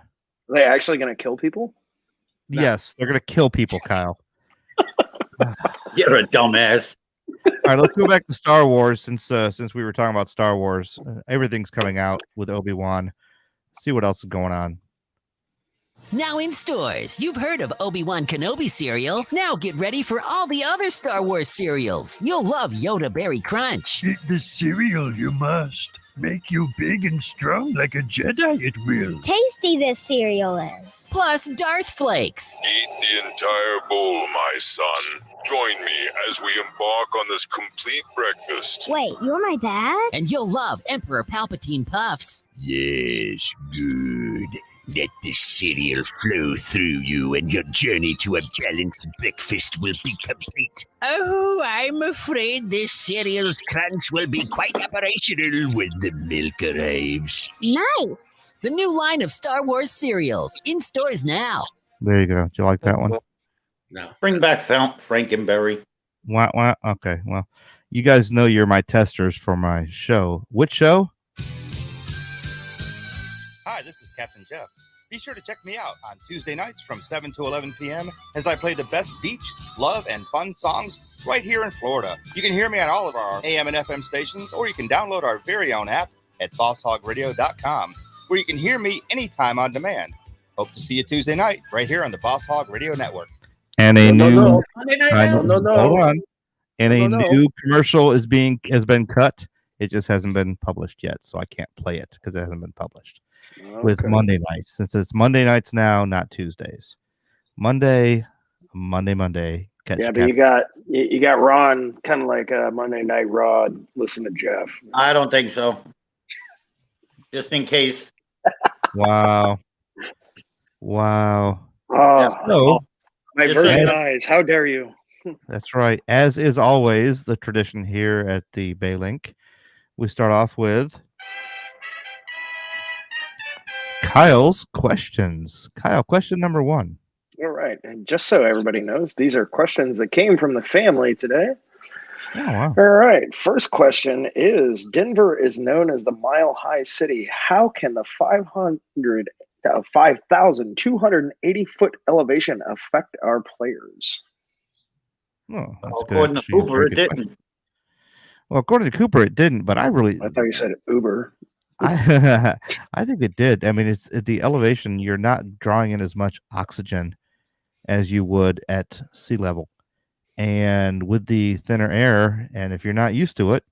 Speaker 2: Are they actually going to kill people?
Speaker 1: No. Yes, they're going to kill people, Kyle.
Speaker 9: You're a dumbass.
Speaker 1: All right, let's go back to Star Wars since we were talking about Star Wars. Everything's coming out with Obi-Wan. See what else is going on.
Speaker 6: Now in stores, you've heard of Obi-Wan Kenobi cereal. Now get ready for all the other Star Wars cereals. You'll love Yoda Berry Crunch.
Speaker 11: Eat the cereal, you must. Make you big and strong like a Jedi, it will.
Speaker 12: Tasty this cereal is.
Speaker 6: Plus Darth Flakes.
Speaker 13: Eat the entire bowl, my son. Join me as we embark on this complete breakfast.
Speaker 12: Wait, you're my dad?
Speaker 6: And you'll love Emperor Palpatine Puffs.
Speaker 11: Yes, good. Let the cereal flow through you and your journey to a balanced breakfast will be complete.
Speaker 6: Oh, I'm afraid this cereal's crunch will be quite operational when the milk arrives.
Speaker 12: Nice.
Speaker 6: The new line of Star Wars cereals in stores now.
Speaker 1: There you go. Do you like that one?
Speaker 5: No.
Speaker 9: Bring back Frankenberry.
Speaker 1: Wah. Okay, well, you guys know you're my testers for my show. Which show? Hi, this is Captain Jeff. Be sure to check me out on Tuesday nights from 7 to 11 p.m. as I play the best beach, love, and fun songs right here in Florida. You can hear me on all of our AM and FM stations, or you can download our very own app at bosshogradio.com, where you can hear me anytime on demand. Hope to see you Tuesday night right here on the Boss Hog Radio Network. And a new hold on. And a new commercial has been cut. It just hasn't been published yet, so I can't play it because it hasn't been published. With Monday nights, since it's Monday nights now, not Tuesdays. Monday.
Speaker 2: Yeah, but you got Ron kind of like Monday Night Raw. Listen to Jeff.
Speaker 9: I don't think so. Just in case.
Speaker 1: Wow.
Speaker 2: Oh,
Speaker 1: so,
Speaker 2: my virgin eyes. How dare you?
Speaker 1: That's right. As is always the tradition here at the BayLink, we start off with Kyle's questions. Kyle, question number 1.
Speaker 2: All right. And just so everybody knows, these are questions that came from the family today.
Speaker 1: Oh, wow.
Speaker 2: All right. First question is, Denver is known as the Mile High City. How can the 5,280-foot elevation affect our players?
Speaker 1: Oh, that's
Speaker 9: according to Cooper, it didn't.
Speaker 1: Well, according to Cooper, it didn't, but I
Speaker 2: thought you said Uber.
Speaker 1: I think it did. I mean, it's at the elevation. You're not drawing in as much oxygen as you would at sea level, and with the thinner air, and if you're not used to it,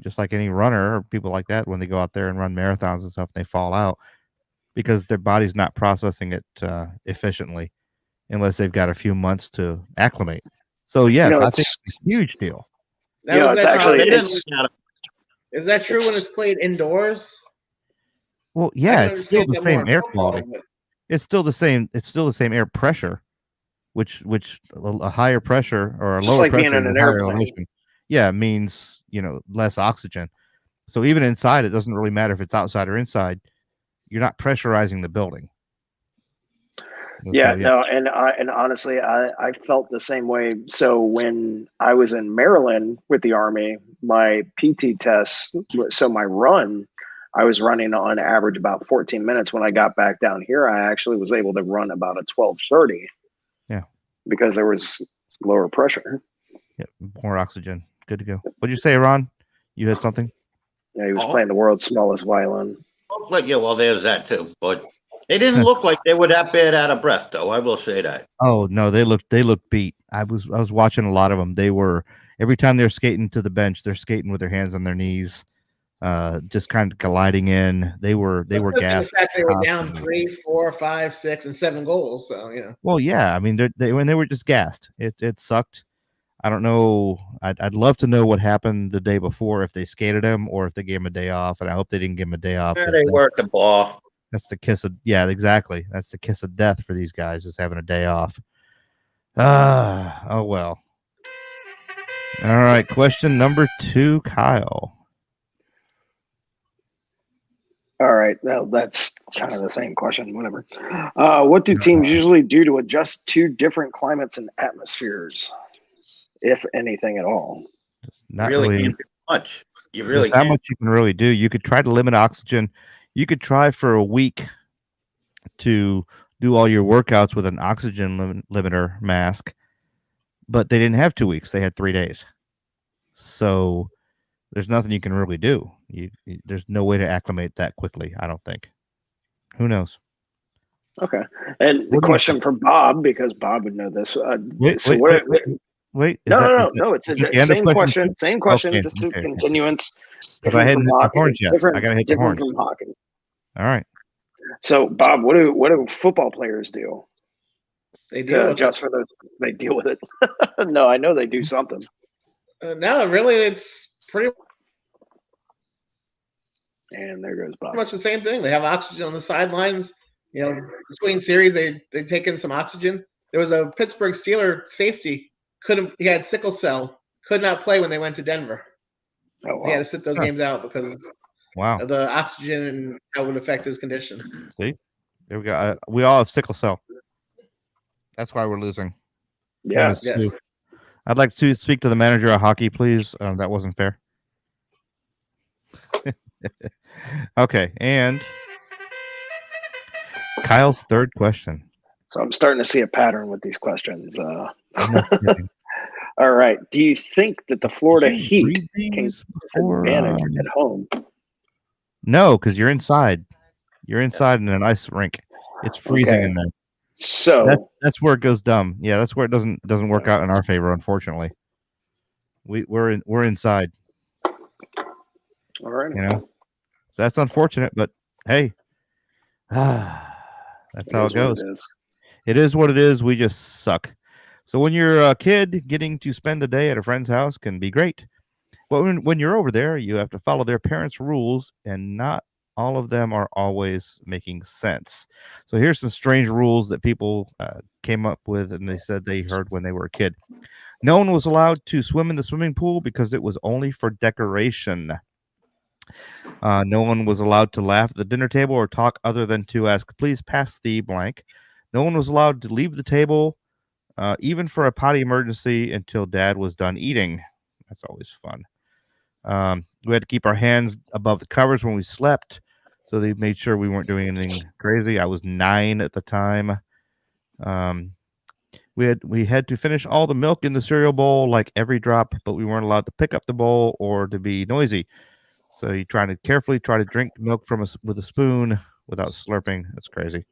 Speaker 1: just like any runner or people like that, when they go out there and run marathons and stuff, they fall out because their body's not processing it efficiently unless they've got a few months to acclimate. So yes, I think it's a huge deal.
Speaker 5: Is that true when it's played indoors?
Speaker 1: Well, yeah, it's still the same air quality. It's still the same. It's still the same air pressure, which a higher pressure or a lower
Speaker 2: like
Speaker 1: pressure
Speaker 2: being in
Speaker 1: in
Speaker 2: an
Speaker 1: a higher
Speaker 2: airplane.
Speaker 1: elevation, yeah, means less oxygen. So even inside, it doesn't really matter if it's outside or inside. You're not pressurizing the building.
Speaker 2: Yeah, no, and honestly, I felt the same way. So when I was in Maryland with the Army, my PT test, so my run, I was running on average about 14 minutes. When I got back down here, I actually was able to run about a 12:30.
Speaker 1: Yeah,
Speaker 2: because there was lower pressure.
Speaker 1: Yeah, more oxygen. Good to go. What'd you say, Ron? You had something?
Speaker 2: Yeah, he was playing the world's smallest violin.
Speaker 9: Yeah, well, there's that too, but. They didn't look like they were that bad out of breath, though. I will say that.
Speaker 1: Oh no, they looked beat. I was watching a lot of them. They were every time they're skating to the bench, they're skating with their hands on their knees, just kind of gliding in. They were gassed.
Speaker 5: The fact they were down 3, 4, 5, 6, and 7 goals. So yeah.
Speaker 1: Well, yeah. I mean, they were just gassed. It sucked. I don't know. I'd love to know what happened the day before, if they skated him or if they gave him a day off. And I hope they didn't give him a day off.
Speaker 9: Yeah, they worked the ball.
Speaker 1: That's the kiss of exactly. That's the kiss of death for these guys, is having a day off. Oh well. All right, question number 2, Kyle.
Speaker 2: All right, well, that's kind of the same question. Whatever. What do teams usually do to adjust to different climates and atmospheres, if anything at all?
Speaker 1: Not really
Speaker 9: can't do much. You really
Speaker 1: can't. Not much you can really do. You could try to limit oxygen. You could try for a week to do all your workouts with an oxygen limiter mask, but they didn't have 2 weeks. They had 3 days. So there's nothing you can really do. There's no way to acclimate that quickly, I don't think. Who knows?
Speaker 2: Okay. And the question for Bob, because Bob would know this.
Speaker 1: Wait.
Speaker 2: No. It's the same question. Same question.
Speaker 1: Okay,
Speaker 2: just a continuance.
Speaker 1: Because I hadn't hit the horns yet. I got to hit the horns.
Speaker 2: Different from hockey.
Speaker 1: All right.
Speaker 2: So, Bob, what do football players do?
Speaker 5: They deal with
Speaker 2: just for those. They deal with it. No, I know they do something.
Speaker 5: No, really, it's pretty.
Speaker 2: And there goes Bob.
Speaker 5: Pretty much the same thing. They have oxygen on the sidelines. Between series, they take in some oxygen. There was a Pittsburgh Steelers safety. He had sickle cell. Could not play when they went to Denver.
Speaker 2: Oh, wow.
Speaker 5: He had to sit those games out because of the oxygen and how it would affect his condition.
Speaker 1: See, there we go. We all have sickle cell. That's why we're losing.
Speaker 2: Yeah.
Speaker 5: Yes.
Speaker 1: I'd like to speak to the manager of hockey, please. That wasn't fair. Okay, and Kyle's third question.
Speaker 2: So I'm starting to see a pattern with these questions. All right. Do you think that the Florida Heat can take advantage at home?
Speaker 1: No, because you're inside. You're inside in an ice rink. It's freezing in there.
Speaker 2: So
Speaker 1: that's where it goes dumb. Yeah, that's where it doesn't work out in our favor, unfortunately. We're inside.
Speaker 2: All right.
Speaker 1: So that's unfortunate, but hey, that's how it goes. It is what it is. We just suck. So when you're a kid, getting to spend the day at a friend's house can be great. But when you're over there, you have to follow their parents' rules, and not all of them are always making sense. So here's some strange rules that people came up with, and they said they heard when they were a kid. No one was allowed to swim in the swimming pool because it was only for decoration. No one was allowed to laugh at the dinner table or talk other than to ask, please pass the blank. No one was allowed to leave the table, even for a potty emergency, until dad was done eating. That's always fun. We had to keep our hands above the covers when we slept, so they made sure we weren't doing anything crazy. I was 9 at the time. We had to finish all the milk in the cereal bowl, like every drop, but we weren't allowed to pick up the bowl or to be noisy. So you try to drink milk with a spoon without slurping. That's crazy.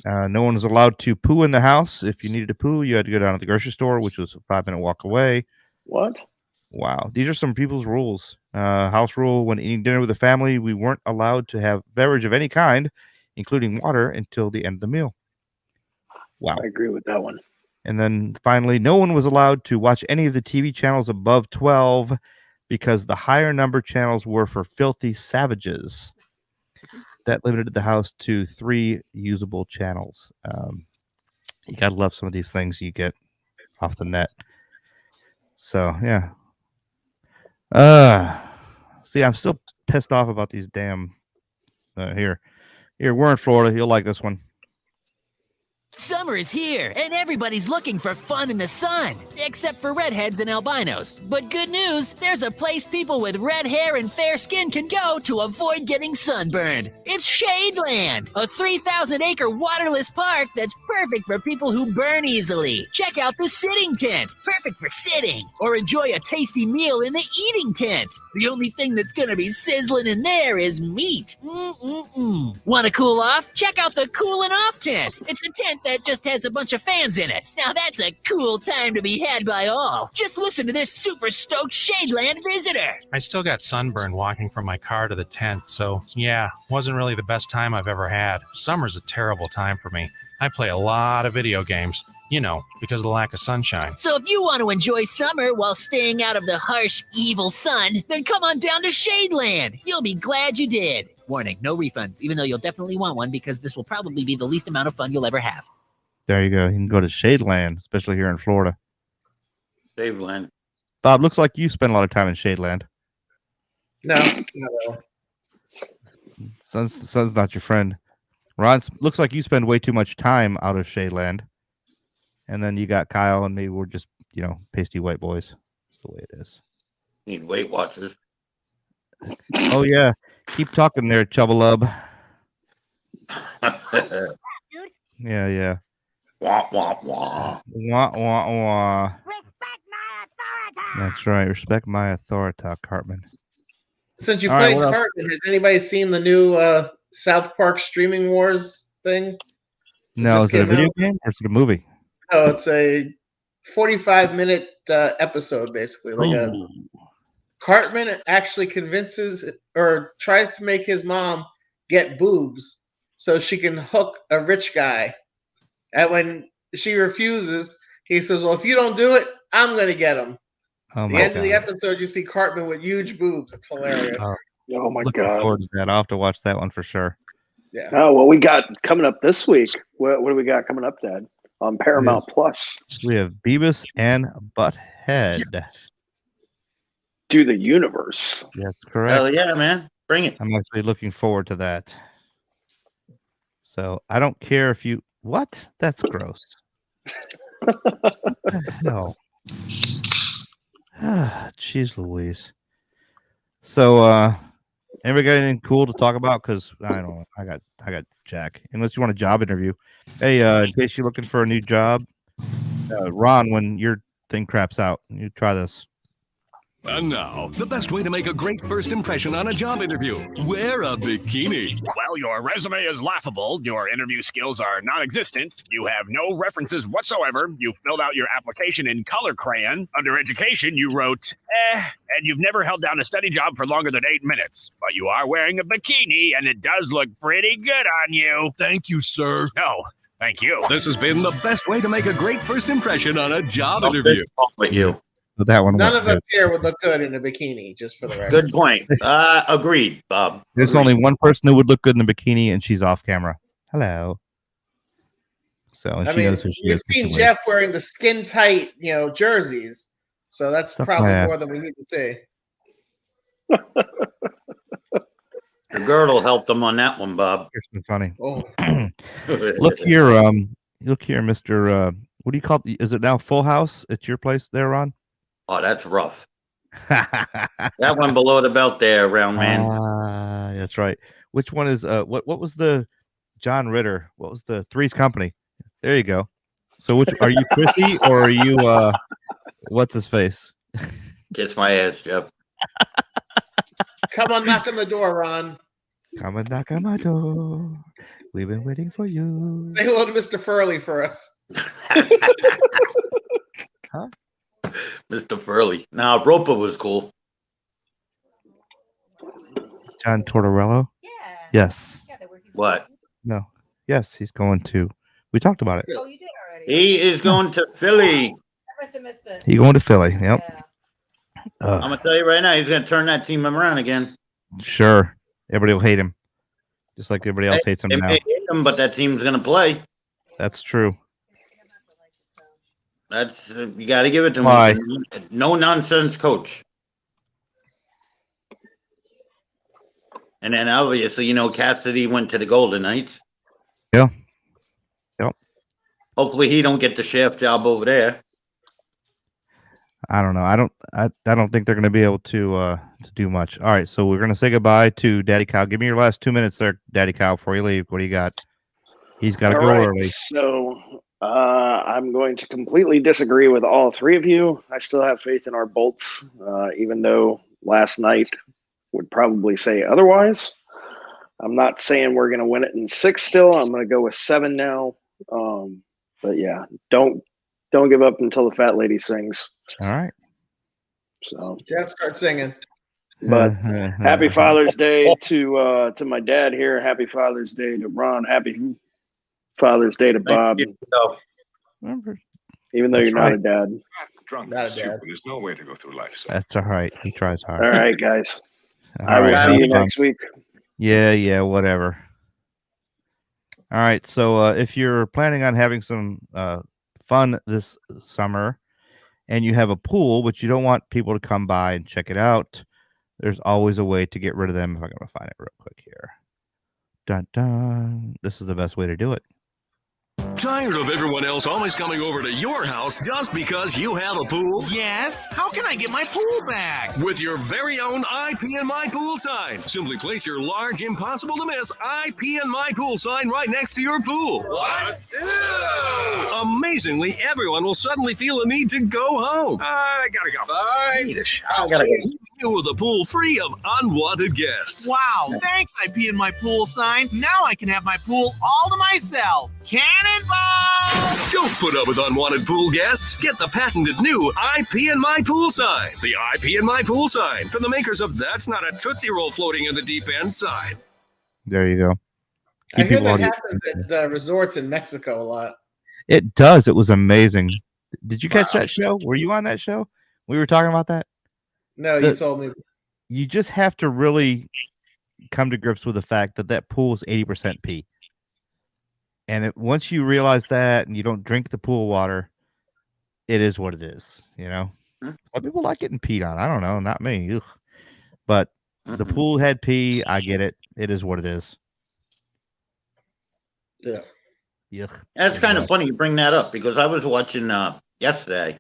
Speaker 1: No one was allowed to poo in the house. If you needed to poo, you had to go down to the grocery store, which was a 5-minute walk away.
Speaker 2: What?
Speaker 1: Wow. These are some people's rules. House rule: when eating dinner with the family, we weren't allowed to have beverage of any kind, including water, until the end of the meal. Wow.
Speaker 2: I agree with that one.
Speaker 1: And then finally, no one was allowed to watch any of the TV channels above 12 because the higher number channels were for filthy savages. That limited the house to 3 usable channels. You gotta love some of these things you get off the net. So yeah. See, I'm still pissed off about these damn. Here, we're in Florida. You'll like this one.
Speaker 6: Summer is here, and everybody's looking for fun in the sun, except for redheads and albinos. But good news, there's a place people with red hair and fair skin can go to avoid getting sunburned. It's Shadeland, a 3,000-acre waterless park that's perfect for people who burn easily. Check out the sitting tent, perfect for sitting, or enjoy a tasty meal in the eating tent. The only thing that's gonna be sizzling in there is meat. Wanna cool off? Check out the Coolin' Off tent. It's a tent that just has a bunch of fans in it. Now that's a cool time to be had by all. Just listen to this super stoked Shadeland visitor.
Speaker 14: I still got sunburn walking from my car to the tent, so yeah, wasn't really the best time I've ever had. Summer's a terrible time for me. I play a lot of video games, because of the lack of sunshine.
Speaker 6: So if you want to enjoy summer while staying out of the harsh, evil sun, then come on down to Shadeland. You'll be glad you did. Warning, no refunds, even though you'll definitely want one because this will probably be the least amount of fun you'll ever have.
Speaker 1: There you go. You can go to Shadeland, especially here in Florida.
Speaker 9: Shadeland.
Speaker 1: Bob, looks like you spend a lot of time in Shadeland.
Speaker 5: No, not
Speaker 1: Sun's not your friend. Ron, looks like you spend way too much time out of Shadeland. And then you got Kyle and me. We're just, pasty white boys. That's the way it is.
Speaker 9: Need Weight Watchers.
Speaker 1: Oh, yeah. Keep talking there, Chubbalub. Yeah.
Speaker 9: Wah, wah, wah.
Speaker 1: Wah, wah, wah. That's right. Respect my authority, Cartman.
Speaker 5: Since you
Speaker 1: All
Speaker 5: played
Speaker 1: right,
Speaker 5: Cartman, has anybody seen the new South Park Streaming Wars thing?
Speaker 1: No, is it a video game or is it a movie?
Speaker 5: Oh, it's a 45-minute episode, basically. Cartman actually convinces or tries to make his mom get boobs so she can hook a rich guy. And when she refuses, he says, well, if you don't do it, I'm going to get him.
Speaker 1: Oh,
Speaker 5: At the end of the episode, you see Cartman with huge boobs. It's hilarious.
Speaker 2: Oh my
Speaker 1: Looking
Speaker 2: God.
Speaker 1: forward to that. I'll have to watch that one for sure.
Speaker 5: Yeah.
Speaker 2: Oh, well, we got coming up this week. What do we got coming up, Dad? On Paramount Plus.
Speaker 1: We have Beavis and Butthead.
Speaker 2: To the universe.
Speaker 1: That's correct.
Speaker 9: Hell yeah, man. Bring it.
Speaker 1: I'm actually looking forward to that. So I don't care if you... What? That's gross. No. Jeez Louise. So, anybody got anything cool to talk about? Because I don't know. I got Jack. Unless you want a job interview. Hey, in case you're looking for a new job, Ron, when your thing craps out, you try this.
Speaker 7: And now, the best way to make a great first impression on a job interview. Wear a bikini.
Speaker 15: Well, your resume is laughable. Your interview skills are non-existent. You have no references whatsoever. You filled out your application in color crayon. Under education, you wrote, and you've never held down a steady job for longer than 8 minutes. But you are wearing a bikini, and it does look pretty good on you.
Speaker 7: Thank you, sir.
Speaker 15: No, thank you.
Speaker 7: This has been the best way to make a great first impression on a job interview.
Speaker 9: With you.
Speaker 1: But that one.
Speaker 5: None of us here would look good in a bikini, just for the record.
Speaker 9: Good point. Agreed, Bob.
Speaker 1: There's only one person who would look good in a bikini, and she's off camera. Hello. So and she knows who she
Speaker 5: you've
Speaker 1: is.
Speaker 5: seen Jeff wearing the skin tight, jerseys. So that's
Speaker 1: Stuff
Speaker 5: probably
Speaker 1: my
Speaker 5: more
Speaker 1: ass.
Speaker 5: than we need to say.
Speaker 9: The girdle helped him on that one, Bob.
Speaker 1: Here's something funny.
Speaker 5: Oh.
Speaker 1: Look here, Mr. What do you call it? Is it now Full House at your place there, Ron?
Speaker 9: Oh, that's rough. That one below the belt there, round man.
Speaker 1: That's right. Which one is what was the John Ritter? What was the Three's Company? There you go. So which are you, Chrissy, or are you what's his face?
Speaker 9: Kiss my ass, Jeff.
Speaker 5: Come on, knock on the door, Ron.
Speaker 1: Come and knock on my door. We've been waiting for you.
Speaker 5: Say hello to Mr. Furley for us.
Speaker 1: Huh?
Speaker 9: Mr. Furley. Now, Roper was cool.
Speaker 1: John Tortorello? Yes.
Speaker 9: What?
Speaker 1: No. Yes, he's going to. We talked about it.
Speaker 16: Oh, you did already.
Speaker 9: He is going to Philly.
Speaker 16: I must have missed it.
Speaker 1: He's going to Philly. Yep.
Speaker 9: I'm going to tell you right now, he's going to turn that team around again.
Speaker 1: Sure. Everybody will hate him. Just like everybody else hates him
Speaker 9: They
Speaker 1: now.
Speaker 9: may hate him, but that team's going to play.
Speaker 1: That's true.
Speaker 9: That's you got to give it to
Speaker 1: Why?
Speaker 9: him. No nonsense coach. And then obviously, Cassidy went to the Golden Knights.
Speaker 1: Yeah. Yep.
Speaker 9: Hopefully, he don't get the chef job over there.
Speaker 1: I don't know. I don't think they're going to be able to do much. All right, so we're going to say goodbye to Daddy Kyle. Give me your last 2 minutes there, Daddy Kyle, before you leave. What do you got? He's got to go early.
Speaker 2: So I'm going to completely disagree with all three of you. I still have faith in our Bolts, even though last night would probably say otherwise. I'm not saying we're going to win it in 6 still. I'm going to go with 7 now. But yeah, don't give up until the fat lady sings.
Speaker 1: All right.
Speaker 2: So
Speaker 5: Jeff, start singing.
Speaker 2: But happy Father's Day to my dad here. Happy Father's Day to Ron. Happy Father's Day to Bob. Even though
Speaker 1: That's
Speaker 2: you're not a dad.
Speaker 17: Drunk
Speaker 5: Not a
Speaker 17: is
Speaker 5: dad.
Speaker 17: stupid. There's no way to go through life. So.
Speaker 1: That's all right. He tries hard.
Speaker 2: All right, guys.
Speaker 1: All
Speaker 2: I will
Speaker 1: right,
Speaker 2: see you
Speaker 1: have fun.
Speaker 2: next week.
Speaker 1: Yeah, whatever. All right, so if you're planning on having some fun this summer and you have a pool, but you don't want people to come by and check it out, there's always a way to get rid of them. If I'm going to find it real quick here. Dun, dun. This is the best way to do it.
Speaker 7: Tired of everyone else always coming over to your house just because you have a pool?
Speaker 18: Yes? How can I get my pool back?
Speaker 7: With your very own IP and My Pool sign. Simply place your large, impossible to miss IP and My Pool sign right next to your pool.
Speaker 18: What?
Speaker 7: Amazingly, everyone will suddenly feel a need to go home.
Speaker 18: I gotta go. I need a shower.
Speaker 7: You with a pool free of unwanted guests.
Speaker 18: Wow, thanks, I pee in my pool sign. Now I can have my pool all to myself. Cannonball!
Speaker 7: Don't put up with unwanted pool guests. Get the patented new IP and My Pool sign. The IP and My Pool sign from the makers of That's Not a Tootsie Roll Floating in the Deep End sign.
Speaker 1: There you go.
Speaker 5: I
Speaker 1: Keep
Speaker 5: hear
Speaker 1: people
Speaker 5: that
Speaker 1: on-
Speaker 5: happens at resorts in Mexico a lot.
Speaker 1: It does. It was amazing. Did you catch that show? Were you on that show? We were talking about that.
Speaker 5: No, you told me.
Speaker 1: You just have to really come to grips with the fact that pool is 80% pee. And once you realize that and you don't drink the pool water, it is what it is, Some people like getting peed on. I don't know, not me. Ugh. But the pool had pee. I get it. It is what it is.
Speaker 5: Yeah.
Speaker 1: Yuck.
Speaker 9: That's kind of funny you bring that up because I was watching yesterday.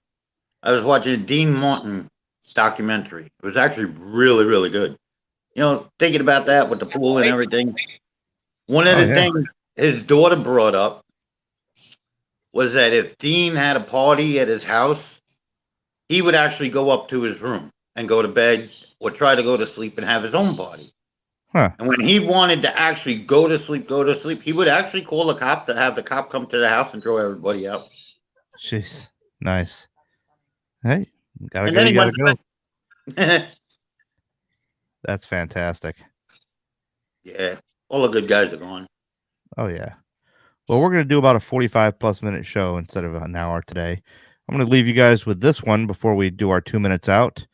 Speaker 9: I was watching a Dean Martin documentary. It was actually really, really good. Thinking about that with the pool and everything. One of the things his daughter brought up was that if Dean had a party at his house, he would actually go up to his room and go to bed or try to go to sleep and have his own party.
Speaker 1: Huh.
Speaker 9: And when he wanted to actually go to sleep, he would actually call the cop to have the cop come to the house and throw everybody out.
Speaker 1: Jeez. Nice. Hey, gotta
Speaker 9: And
Speaker 1: go.
Speaker 9: then
Speaker 1: You
Speaker 9: he
Speaker 1: gotta
Speaker 9: went
Speaker 1: go. That's fantastic.
Speaker 9: Yeah, all the good guys are gone.
Speaker 1: Oh, yeah. Well, we're going to do about a 45-plus minute show instead of an hour today. I'm going to leave you guys with this one before we do our 2 minutes out.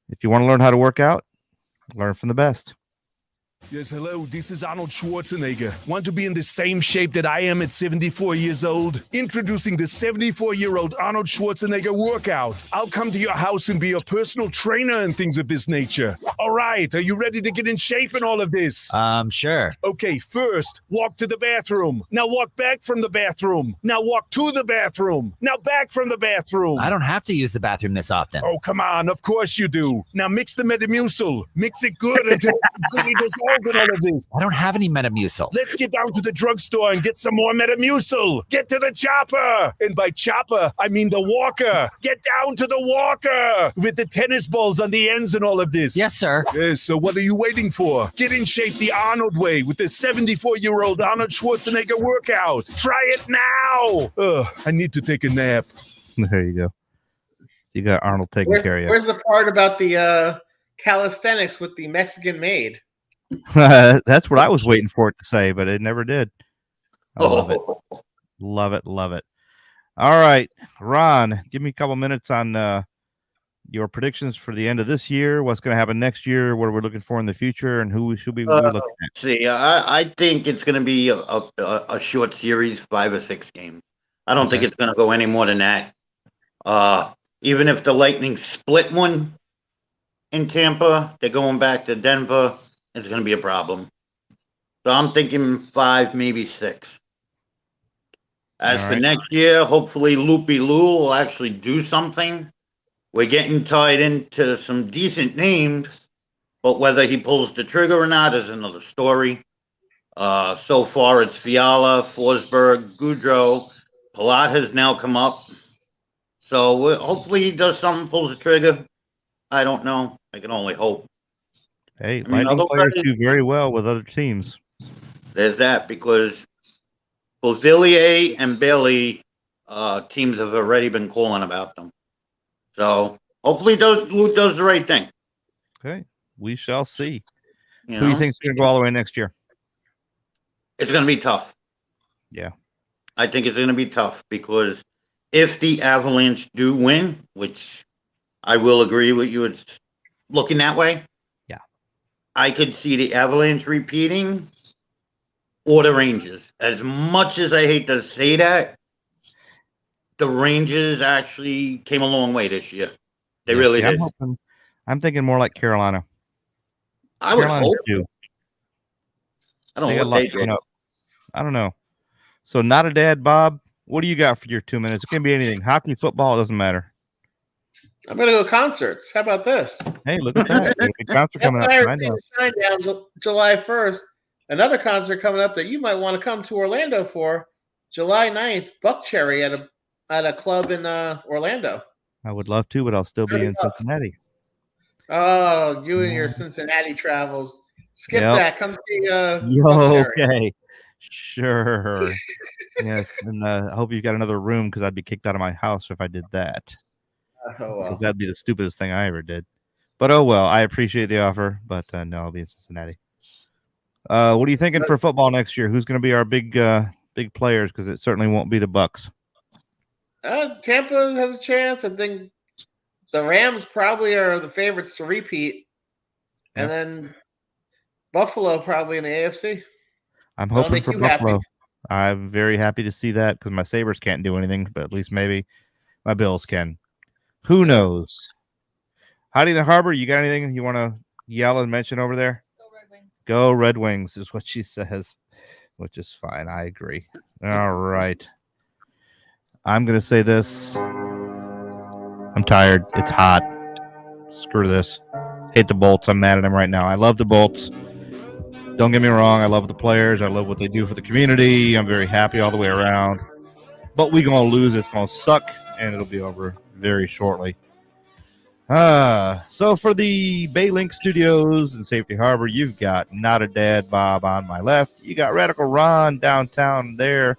Speaker 1: If you want to learn how to work out, learn from the best.
Speaker 3: Yes, hello, this is Arnold Schwarzenegger. Want to be in the same shape that I am at 74 years old? Introducing the 74-year-old Arnold Schwarzenegger workout. I'll come to your house and be your personal trainer and things of this nature. All right, are you ready to get in shape and all of this?
Speaker 6: Sure.
Speaker 3: Okay, first, walk to the bathroom. Now walk back from the bathroom. Now walk to the bathroom. Now back from the bathroom.
Speaker 6: I don't have to use the bathroom this often.
Speaker 3: Oh, come on, of course you do. Now mix the Metamucil. Mix it good until it's completely dissolved. involved in all of this?
Speaker 16: I don't have any Metamucil.
Speaker 3: Let's get down to the drugstore and get some more Metamucil. Get to the chopper. And by chopper, I mean the walker. Get down to the walker with the tennis balls on the ends and all of this.
Speaker 16: Yes, sir.
Speaker 3: Yes, so what are you waiting for? Get in shape the Arnold way with the 74-year-old Arnold Schwarzenegger workout. Try it now. I need to take a nap.
Speaker 1: There you go. You got Arnold taking care of you.
Speaker 5: Where's the part about the calisthenics with the Mexican maid?
Speaker 1: That's what I was waiting for it to say, but it never did. I love it. Love it. Love it. All right, Ron, give me a couple minutes on your predictions for the end of this year. What's going to happen next year? What are we looking for in the future? And who we should be looking at?
Speaker 9: See, I think it's going to be a short series, 5 or 6 games. I don't think it's going to go any more than that. Even if the Lightning split one in Tampa, they're going back to Denver, it's going to be a problem. So I'm thinking 5, maybe 6. As for next year, hopefully Loopy Lou will actually do something. We're getting tied into some decent names, but whether he pulls the trigger or not is another story. So far, it's Fiala, Forsberg, Goudreau. Palat has now come up. So hopefully he does something, pulls the trigger. I don't know. I can only hope.
Speaker 1: Hey, Lightning players do very well with other teams.
Speaker 9: There's that, because Beauvillier and Bailey teams have already been calling about them. So hopefully Lou does the right thing.
Speaker 1: Okay, we shall see.
Speaker 9: You
Speaker 1: Who do you
Speaker 9: know?
Speaker 1: think is going to go all the way next year?
Speaker 9: It's going to be tough.
Speaker 1: Yeah.
Speaker 9: I think it's going to be tough, because if the Avalanche do win, which I will agree with you, it's looking that way.
Speaker 1: Yeah.
Speaker 9: I could see the Avalanche repeating or the Rangers. As much as I hate to say that, the Rangers actually came a long way this year. They really did.
Speaker 1: I'm thinking more like Carolina.
Speaker 9: I would
Speaker 1: Carolina
Speaker 9: hope.
Speaker 1: too.
Speaker 9: I don't
Speaker 1: They
Speaker 9: know
Speaker 1: got a
Speaker 9: what
Speaker 1: lot
Speaker 9: they
Speaker 1: coming
Speaker 9: did.
Speaker 1: up. I don't know. So, not a dad, Bob. What do you got for your 2 minutes? It can be anything. Hockey, football, it doesn't matter.
Speaker 5: I'm gonna go concerts. How about this?
Speaker 1: Hey, look at that. There's a big concert coming up.
Speaker 5: Empire
Speaker 1: I know.
Speaker 5: State Shinedown, July 1st. Another concert coming up that you might want to come to Orlando for, July 9th, Buckcherry at a club in Orlando.
Speaker 1: I would love to, but I'll still be in Cincinnati.
Speaker 5: Oh, you and your Cincinnati travels. Skip
Speaker 1: Yep.
Speaker 5: that. Come see Buckcherry.
Speaker 1: Okay. Sure. Yes. And I hope you've got another room, because I'd be kicked out of my house if I did that.
Speaker 5: Oh, well.
Speaker 1: Because that'd be the stupidest thing I ever did. But oh well, I appreciate the offer, but no, I'll be in Cincinnati. What are you thinking for football next year? Who's going to be our big players? Because it certainly won't be the Bucks.
Speaker 5: Tampa has a chance. I think the Rams probably are the favorites to repeat. And then Buffalo probably in the AFC.
Speaker 1: I'm
Speaker 5: That'll
Speaker 1: hoping
Speaker 5: make
Speaker 1: for
Speaker 5: you
Speaker 1: Buffalo.
Speaker 5: happy.
Speaker 1: I'm very happy to see that, because my Sabres can't do anything, but at least maybe my Bills can. Who knows? Heidi the Harbor, you got anything you want to yell and mention over there? Go Red Wings is what she says, which is fine. I agree. All right. I'm going to say this. I'm tired. It's hot. Screw this. Hate the Bolts. I'm mad at them right now. I love the Bolts. Don't get me wrong. I love the players. I love what they do for the community. I'm very happy all the way around. But we're going to lose. It's going to suck, and it'll be over very shortly. So for the BayLink Studios in Safety Harbor, you've got Not a Dad Bob on my left. You got Radical Ron downtown there.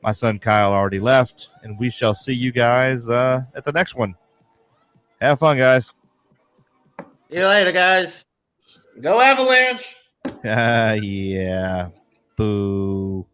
Speaker 1: My son Kyle already left, and we shall see you guys at the next one. Have fun, guys.
Speaker 9: See you later, guys.
Speaker 5: Go Avalanche.
Speaker 1: Yeah. Boo.